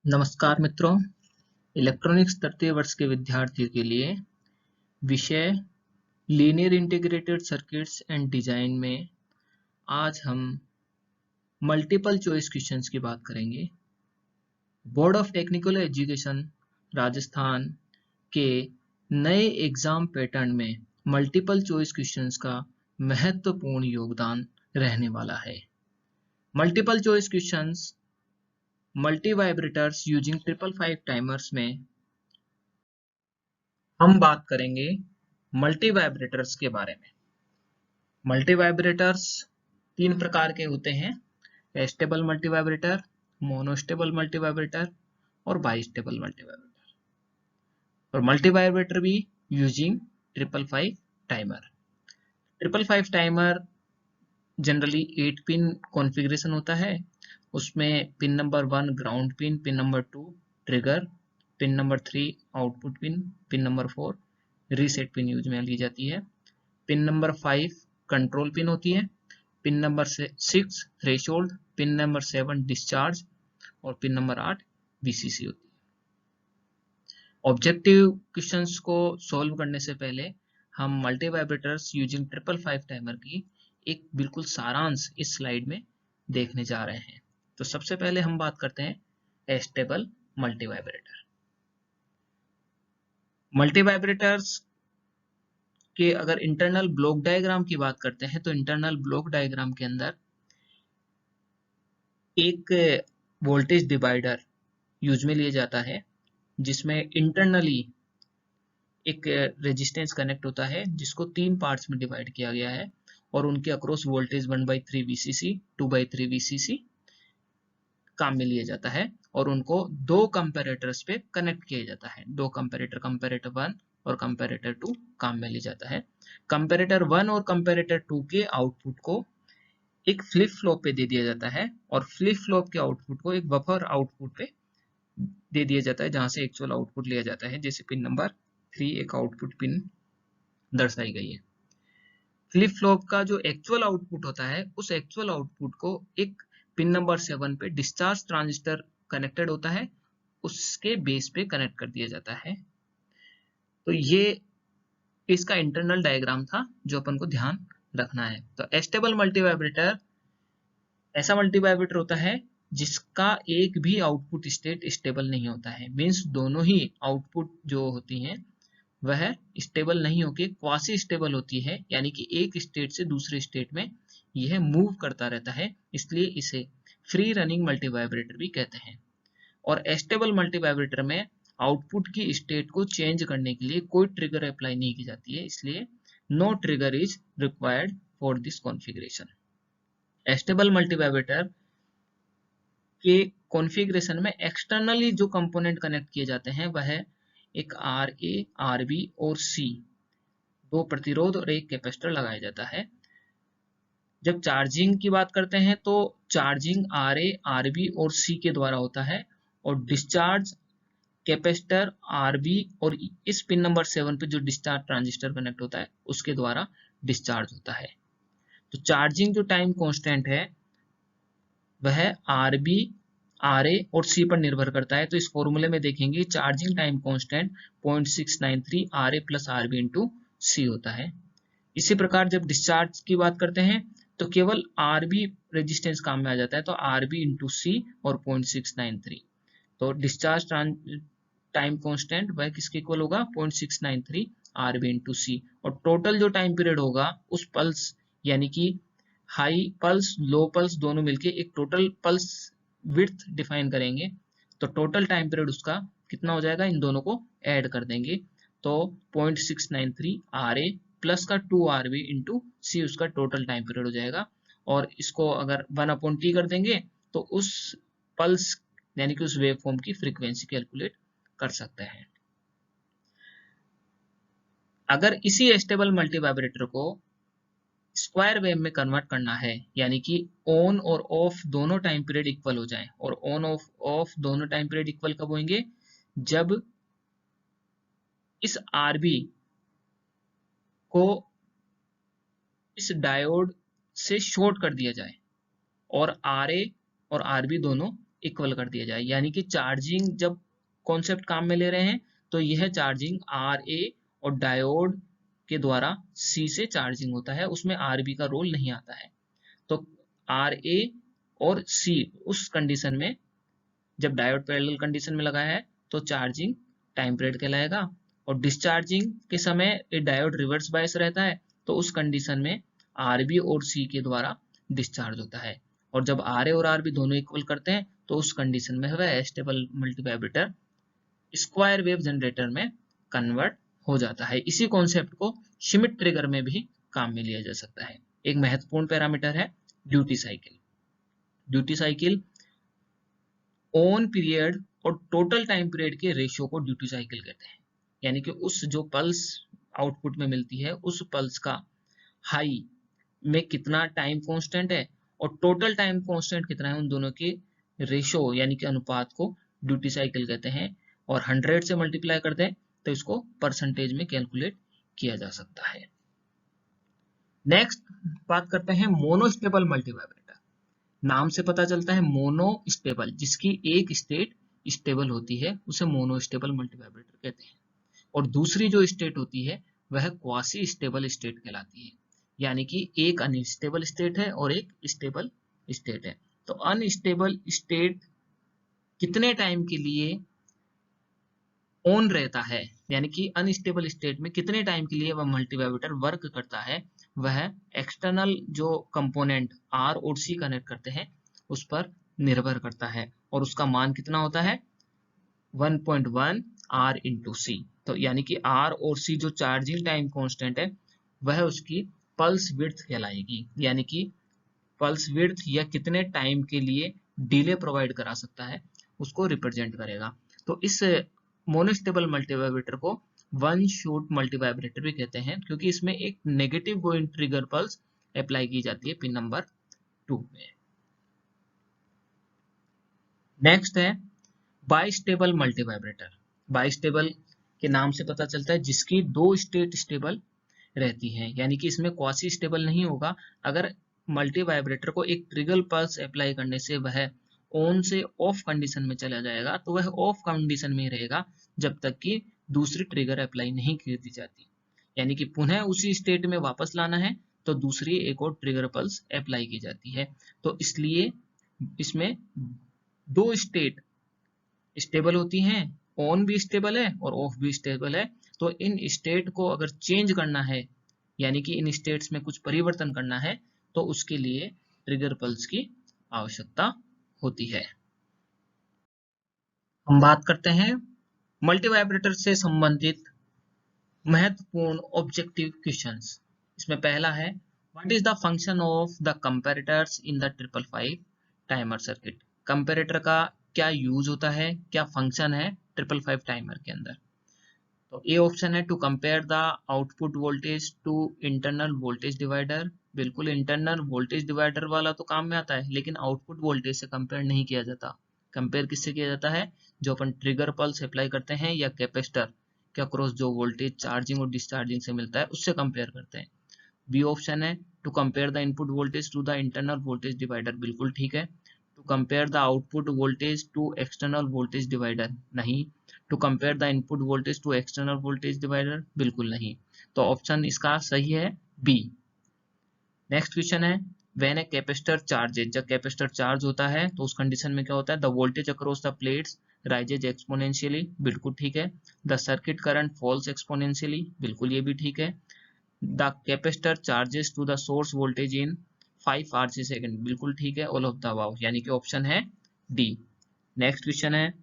नमस्कार मित्रों, इलेक्ट्रॉनिक्स तृतीय वर्ष के विद्यार्थियों के लिए विषय linear integrated circuits and design में आज हम मल्टीपल चॉइस क्वेश्चंस की बात करेंगे। Board of technical education Rajasthan के नए एग्जाम पैटर्न में मल्टीपल चॉइस क्वेश्चंस का महत्वपूर्ण योगदान रहने वाला है। Multiple choice questions multi vibrators using 555 timers में हम बात करेंगे मल्टी वाइब्रेटर्स के बारे में। मल्टी वाइब्रेटर्स तीन प्रकार के होते हैं: stable multi vibrator, monostable multi vibrator और बाइस्टेबल मल्टी वाइब्रेटर। और मल्टी वाइब्रेटर भी using 555 timer. 555 timer generally 8 pin configuration होता है। उसमें pin number 1 ground pin, pin number 2 trigger, pin number 3 output pin, pin number 4 reset pin use में ली जाती है। Pin number 5 control pin होती है। Pin number 6 threshold, pin number 7 discharge और pin number 8 VCC होती है। ऑब्जेक्टिव क्वेश्चंस को solve करने से पहले हम मल्टी वाइब्रेटर्स यूजिंग 555 टाइमर की एक बिल्कुल सारांश इस स्लाइड में देखने जा रहे हैं। तो सबसे पहले हम बात करते हैं stable multi vibrator. Multi vibrators के अगर इंटरनल ब्लॉक डायग्राम की बात करते हैं तो इंटरनल ब्लॉक डायग्राम के अंदर एक वोल्टेज डिवाइडर यूज में लिया जाता है, जिसमें इंटरनली एक रेजिस्टेंस कनेक्ट होता है, जिसको तीन पार्ट्स में डिवाइड किया गया है और उनके अक्रॉस वोल्टेज 1/3 VCC 2/3 VCC काम में लिया जाता है और उनको दो कंपैरेटर्स पे कनेक्ट किया जाता है। दो कंपैरेटर, कंपैरेटर 1 और कंपैरेटर 2 काम में लिया जाता है। कंपैरेटर 1 और कंपैरेटर 2 के आउटपुट को एक फ्लिप फ्लॉप पे दे दिया जाता है और फ्लिप फ्लॉप के आउटपुट को एक बफर आउटपुट पे दे दिया जाता है, जहां से एक्चुअल आउटपुट लिया जाता है। जैसे पिन नंबर 3 एक आउटपुट पिन दर्शाई गई है। फ्लिप फ्लॉप का जो एक्चुअल आउटपुट होता है, उस एक्चुअल आउटपुट को एक पिन नंबर 7 पे डिस्चार्ज ट्रांजिस्टर कनेक्टेड होता है, उसके बेस पे कनेक्ट कर दिया जाता है। तो ये इसका इंटरनल डायग्राम था जो अपन को ध्यान रखना है। तो स्टेबल मल्टी वाइब्रेटर ऐसा मल्टी वाइब्रेटर होता है जिसका एक भी आउटपुट स्टेट स्टेबल नहीं होता है। मीन्स दोनों ही आउटपुट जो होती हैं वह स्टेबल नहीं होके क्वासी स्टेबल होती है, यानी कि एक स्टेट से दूसरे स्टेट में यह मूव करता रहता है, इसलिए इसे फ्री रनिंग मल्टी वाइब्रेटर भी कहते हैं। और स्टेबल मल्टी वाइब्रेटर में आउटपुट की स्टेट को चेंज करने के लिए कोई ट्रिगर अप्लाई नहीं की जाती है, इसलिए know trigger is required for this configuration. Stable multi vibrator के कॉन्फ़िगरेशन में एक्सटर्नली जो कंपोनेंट कनेक्ट किए जाते हैं वह एक RA, RB और C, दो प्रतिरोध और एक कैपेसिटर लगाया जाता है। जब चार्जिंग की बात करते हैं तो चार्जिंग RA, RB और C के द्वारा होता है और डिस्चार्ज कैपेसिटर RB और इस पिन नंबर 7 पे जो डिस्चार्ज ट्रांजिस्टर कनेक्ट होता है उसके द्वारा डिस्चार्ज होता है। तो चार्जिंग जो टाइम कांस्टेंट है वह RB, RA और C पर निर्भर करता है। तो इस फॉर्मूले में देखेंगे charging time constant 0.693 RA plus RB into C होता है। इसी प्रकार जब डिस्चार्ज की बात करते हैं तो केवल RB रेजिस्टेंस काम में आ जाता है, तो RB इंटू C और 0.693। तो डिस्चार्ज टाइम कांस्टेंट वह किसके इक्वल होगा? 0.693 RB इंटू C। और टोटल जो टाइम पीरियड होगा उस पल्स, यानी कि हाई पल्स लो पल्स दोनों मिलके एक टोटल पल्स विड्थ डिफाइन करेंगे। तो टोटल टाइम पीरियड उसका कितना हो जाएगा, इन दोनों को ऐड कर देंगे तो 0.693 RA प्लस का 2 RB इंटू C उसका टोटल टाइम पीरियड हो जाएगा। और इसको अगर 1/T कर देंगे तो उस पल्स यानी कि उस वेव फॉर्म की फ्रीक्वेंसी कैलकुलेट कर सकते हैं। अगर इसी स्टेबल मल्टी वाइब्रेटर को स्क्वायर वेव में कन्वर्ट करना है, यानी कि ऑन और ऑफ दोनों टाइम पीरियड इक्वल हो जाए, और ऑन ऑफ दोनों टाइम पीरियड इक्वल कब होंगे? जब इस RB को इस डायोड से शॉर्ट कर दिया जाए और RA और RB दोनों इक्वल कर दिया जाए, यानी कि चार्जिंग जब कॉन्सेप्ट काम में ले रहे हैं तो यह चार्जिंग आर ए और डायोड के द्वारा सी से चार्जिंग होता है, उसमें आर बी का रोल नहीं आता है। तो आर ए और सी उस कंडीशन में जब डायोड पैरेलल कंडीशन में लगा है तो चार्जिंग टाइम पीरियड कहलाएगा, और डिस्चार्जिंग के समय डायोड रिवर्स बायस रहता है तो उस कंडीशन में आरबी और सी के द्वारा डिस्चार्ज होता है। और जब आर ए और आरबी दोनों इक्वल करते हैं तो उस कंडीशन में वह stable multivibrator square wave generator में कन्वर्ट हो जाता है। इसी कॉन्सेप्ट को श्मिट ट्रिगर में भी काम में लिया जा सकता है। एक महत्वपूर्ण पैरामीटर है duty cycle. Duty cycle on period और टोटल टाइम पीरियड के रेशियो को ड्यूटी साइकिल कहते हैं, यानी कि उस जो पल्स आउटपुट में मिलती है उस पल्स का हाई में कितना टाइम कांस्टेंट है और टोटल टाइम कांस्टेंट कितना है, उन दोनों के रेशियो यानी कि अनुपात को ड्यूटी साइकिल कहते हैं। और 100 से मल्टीप्लाई करते हैं तो इसको परसेंटेज में कैलकुलेट किया जा सकता है। नेक्स्ट बात करते हैं मोनोस्टेबल मल्टीवाइब्रेटर। नाम से पता चलता है मोनो स्टेबल, जिसकी एक स्टेट स्टेबल होती है उसे मोनोस्टेबल मल्टीवाइब्रेटर कहते हैं। और दूसरी जो स्टेट होती है वह क्वासी स्टेबल स्टेट कहलाती है, यानी कि एक अनस्टेबल स्टेट है और एक स्टेबल स्टेट है। तो अनस्टेबल स्टेट कितने टाइम के लिए ऑन रहता है, यानी कि अनस्टेबल स्टेट में कितने टाइम के लिए वह मल्टीवाइब्रेटर वर्क करता है, वह एक्सटर्नल जो कंपोनेंट आर और सी कनेक्ट करते हैं उस पर निर्भर करता है। और उसका मान कितना होता है 1.1 आर इंटू सी। तो यानी कि आर और सी जो चार्जिंग टाइम कांस्टेंट है वह उसकी पल्स विड्थ कहलाएगी, यानी कि पल्स विड्थ या कितने टाइम के लिए डिले प्रोवाइड करा सकता है उसको रिप्रेजेंट करेगा। तो इस मोनोस्टेबल मल्टीवाइब्रेटर को वन शॉट मल्टीवाइब्रेटर भी कहते हैं, क्योंकि इसमें एक negative going trigger pulse apply की जाती है पिन नंबर 2 में। नेक्स्ट है बाइस्टेबल मल्टीवाइब्रेटर। बाइस्टेबल के नाम से पता चलता है जिसकी दो स्टेट स्टेबल रहती हैं, यानी कि इसमें क्वासी स्टेबल नहीं होगा। अगर मल्टीवाइब्रेटर को एक ट्रिगर पल्स अप्लाई करने से वह ऑन से ऑफ कंडीशन में चला जाएगा तो वह ऑफ कंडीशन में ही रहेगा जब तक कि दूसरी ट्रिगर अप्लाई नहीं कर दी जाती, यानी कि पुनः उसी स्टेट में वापस लाना है तो दूसरी एक और ट्रिगर पल्स अप्लाई की जाती है। तो इसलिए इसमें दो स्टेट स्टेबल होती हैं, ऑन भी स्टेबल है और ऑफ भी स्टेबल है। तो इन स्टेट को अगर चेंज करना है, यानी कि इन स्टेट्स में कुछ परिवर्तन करना है, तो उसके लिए ट्रिगर पल्स की आवश्यकता होती है। हम बात करते हैं मल्टीवाइब्रेटर से संबंधित महत्वपूर्ण ऑब्जेक्टिव क्वेश्चंस। इसमें पहला है what is the function of the comparators in the 555 timer circuit. Comparator का क्या यूज होता है, क्या फंक्शन है 555 टाइमर के अंदर। तो ए ऑप्शन है to compare the output voltage to internal voltage divider. बिल्कुल इंटरनल वोल्टेज डिवाइडर वाला तो काम में आता है, लेकिन आउटपुट वोल्टेज से कंपेयर नहीं किया जाता। कंपेयर किससे किया जाता है, जो अपन ट्रिगर पल्स अप्लाई करते हैं या कैपेसिटर के अक्रॉस जो वोल्टेज चार्जिंग और डिस्चार्जिंग से मिलता है उससे कंपेयर करते हैं। बी ऑप्शन है to compare the input voltage to the internal voltage divider. बिल्कुल ठीक है। To compare the output voltage to external voltage divider, नहीं। To compare the input voltage to external voltage divider, बिल्कुल नहीं। तो ऑप्शन इसका सही है बी। नेक्स्ट क्वेश्चन है व्हेन ए कैपेसिटर चार्जेज। जब कैपेसिटर चार्ज होता है तो उस कंडीशन में क्या होता है, the voltage across the plates rises exponentially. बिल्कुल ठीक है। The circuit current falls exponentially. बिल्कुल ये भी ठीक है। The capacitor charges to the source voltage in 5 RC second. बिल्कुल ठीक है, ऑल ऑफ द अबव, यानी कि ऑप्शन है डी। नेक्स्ट क्वेश्चन है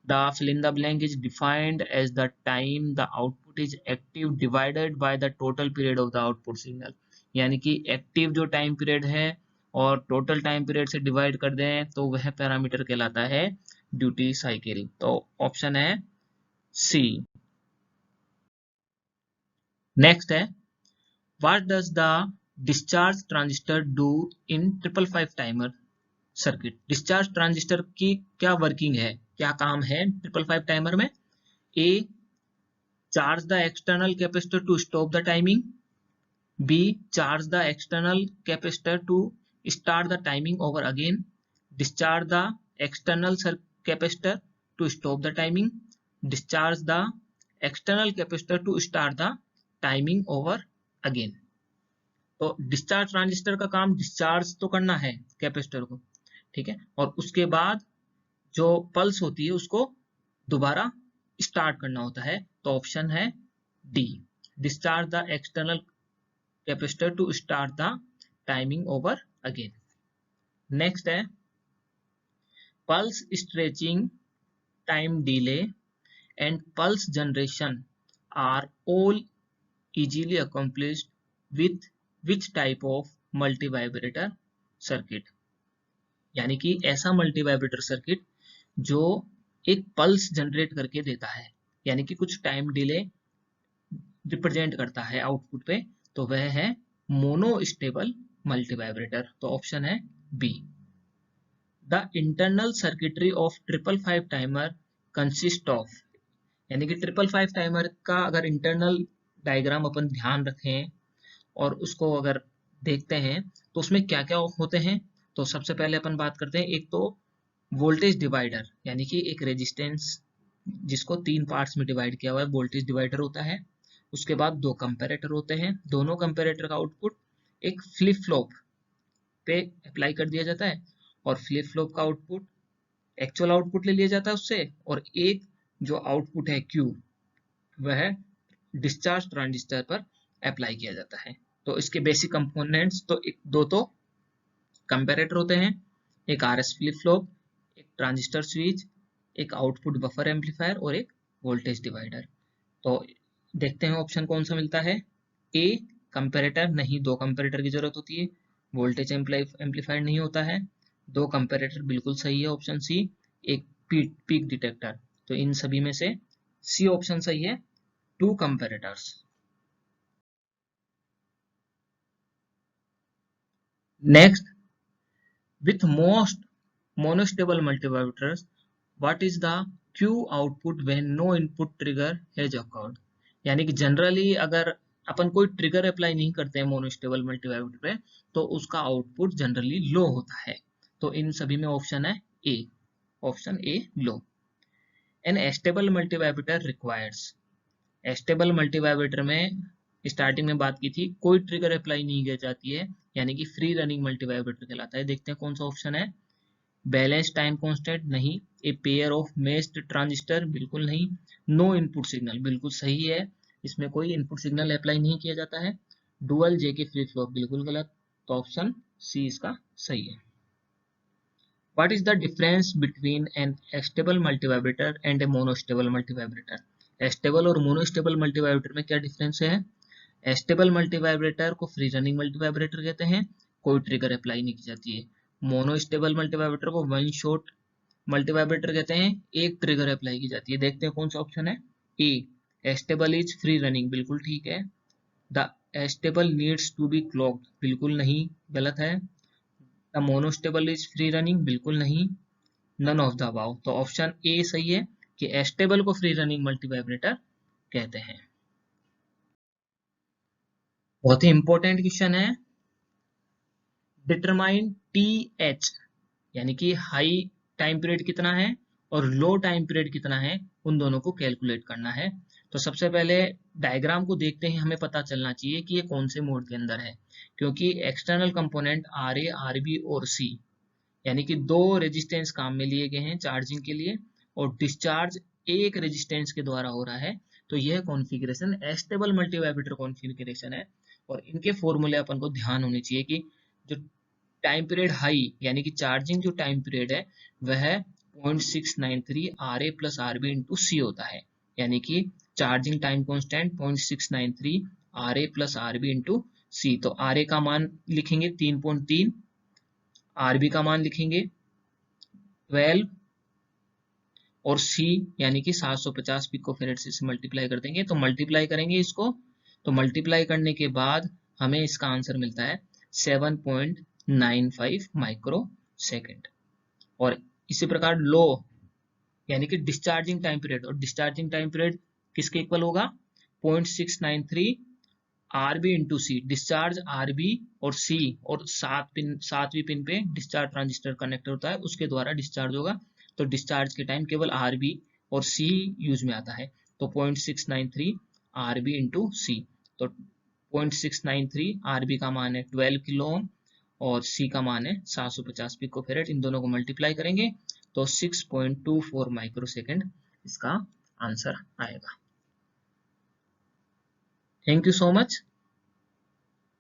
the fill in the blank is defined as the time the output is active divided by the total period of the output signal। यानी कि active जो time period है और total time period से divide कर दें तो वह पैरामीटर कहलाता है ड्यूटी साइकिल। तो ऑप्शन है सी। नेक्स्ट है what does the discharge transistor do in 555 timer circuit. Discharge transistor की क्या वर्किंग है, क्या काम है 555 टाइमर में। A charge the external capacitor to stop the timing. B charge the external capacitor to start the timing over again. Discharge the external capacitor to stop the timing, discharge the external capacitor to start the timing over again। तो discharge transistor का काम discharge तो करना है capacitor को, ठीक है, और उसके बाद जो पल्स होती है उसको दोबारा स्टार्ट करना होता है। तो ऑप्शन है D, discharge the external capacitor to start the timing over again. Next है pulse stretching, time delay and pulse generation are all easily accomplished with which type of multivibrator circuit। यानी कि ऐसा multivibrator circuit जो एक pulse generate करके देता है, यानी कि कुछ टाइम डिले रिप्रेजेंट करता है आउटपुट पे, तो वह है मोनोस्टेबल मल्टीवाइब्रेटर। तो ऑप्शन है B. The internal circuitry of 555 timer consist of, यानी कि 555 टाइमर का अगर इंटरनल डायग्राम अपन ध्यान रखें और उसको अगर देखते हैं तो उसमें क्या क्या होते हैं। तो सबसे पहले अपन बात करते हैं, एक तो वोल्टेज डिवाइडर, यानी कि एक रेजिस्टेंस जिसको 3 पार्ट्स में डिवाइड किया हुआ है, वोल्टेज डिवाइडर होता है। उसके बाद 2 कंपैरेटर होते हैं, दोनों कंपैरेटर का आउटपुट एक फ्लिप फ्लॉप पे अप्लाई कर दिया जाता है, और फ्लिप फ्लॉप का आउटपुट एक्चुअल आउटपुट ले लिया जाता है उससे, और एक जो आउटपुट है Q वह डिस्चार्ज ट्रांजिस्टर पर अप्लाई किया जाता है। तो इसके बेसिक कंपोनेंट्स तो दो तो कंपैरेटर होते हैं, एक RS फ्लिप फ्लॉप, एक ट्रांजिस्टर स्विच, एक आउटपुट बफर एम्पलीफायर और एक वोल्टेज डिवाइडर। तो देखते हैं ऑप्शन कौन सा मिलता है। ए कंपैरेटर नहीं, 2 कंपैरेटर की जरूरत होती है। वोल्टेज एम्पलीफायर नहीं होता है। 2 कंपैरेटर बिल्कुल सही है, ऑप्शन सी। एक पीक डिटेक्टर, तो इन सभी में से सी ऑप्शन सही है, 2 comparators। Next, with most monostable multivibrator, what is the Q output when no input trigger has occurred? यानी कि जनरली अगर अपन कोई ट्रिगर अप्लाई नहीं करते हैं मोनोस्टेबल मल्टीवाइब्रेटर पे, तो उसका आउटपुट जनरली लो होता है। तो इन सभी में ऑप्शन है ए, ऑप्शन ए लो। An astable multivibrator requires, astable multivibrator में स्टार्टिंग में बात की थी, कोई ट्रिगर अप्लाई नहीं की जाती है, यानी कि फ्री रनिंग मल्टीवाइब्रेटर कहलाता है। देखते हैं कौन सा ऑप्शन है। बैलेंस टाइम कांस्टेंट नहीं, a pair of messed transistor बिल्कुल नहीं, नो इनपुट सिग्नल बिल्कुल सही है, इसमें कोई इनपुट सिग्नल अप्लाई नहीं किया जाता है। डुअल जे के फ्लिप फ्लॉप बिल्कुल गलत, तो ऑप्शन सी इसका सही है। What is the difference between an stable multivibrator and a monostable multivibrator? Stable और मोनोस्टेबल मल्टीवाइब्रेटर में क्या डिफरेंस है। स्टेबल मल्टीवाइब्रेटर को फ्री रनिंग मल्टीवाइब्रेटर कहते हैं, कोई ट्रिगर अप्लाई नहीं की जाती है। मोनोस्टेबल मल्टीवाइब्रेटर को वन शॉट मल्टीवाइब्रेटर कहते हैं, एक ट्रिगर अप्लाई की जाती है। देखते हैं कौन सा ऑप्शन है। Astable is free running बिल्कुल ठीक है। The stable needs to be clocked बिल्कुल नहीं, गलत है। The monostable is free running बिल्कुल नहीं, नन ऑफ द अबव। तो ऑप्शन ए सही है कि स्टेबल को फ्री रनिंग मल्टीवाइब्रेटर कहते हैं। बहुत ही इंपॉर्टेंट क्वेश्चन है, डिटरमाइन TH, यानी कि हाई टाइम पीरियड कितना है और लो टाइम पीरियड कितना है, उन दोनों को कैलकुलेट करना है। तो सबसे पहले डायग्राम को देखते ही हमें पता चलना चाहिए कि ये कौन से मोड के अंदर है, क्योंकि एक्सटर्नल कंपोनेंट RA, RB और C, यानी कि 2 रेजिस्टेंस काम में लिए गए हैं चार्जिंग के लिए, और डिस्चार्ज एक रेजिस्टेंस के द्वारा हो रहा है। तो यह कॉन्फ़िगरेशन एस्टेबल मल्टीवाइब्रेटर कॉन्फ़िगरेशन है, और इनके फॉर्मूले अपन को ध्यान होने चाहिए कि जो टाइम पीरियड हाई, यानी कि चार्जिंग जो टाइम पीरियड है वह 0.693 RA plus RB into C होता है, यानी कि charging time constant 0.693 RA plus RB into C। तो RA का मान लिखेंगे 3.3, RB का मान लिखेंगे 12, और C यानी कि 750 पिकोफैरेड से मल्टीप्लाई कर देंगे। तो मल्टीप्लाई करेंगे इसको, तो मल्टीप्लाई करने के बाद हमें इसका आंसर मिलता है 7.95 माइक्रो सेकेंड। और इसी प्रकार लो, यानी कि डिस्चार्जिंग टाइम पीरियड, और डिस्चार्जिंग टाइम पीरियड किसके इक्वल होगा, 0.693 RB इंटू सी, डिस्चार्ज RB और C और सातवीं पिन पे डिस्चार्ज ट्रांजिस्टर कनेक्ट होता है, उसके द्वारा डिस्चार्ज होगा। तो डिस्चार्ज के टाइम केवल RB और C यूज में आता है। तो 0.693 RB इंटू सी, तो 0.693 RB का मान है 12 किलो ओम और C का मान है 750 पिकोफेरेड। इन दोनों को मल्टीप्लाई करेंगे तो 6.24 माइक्रोसेकंड इसका आंसर आएगा। Thank you so much.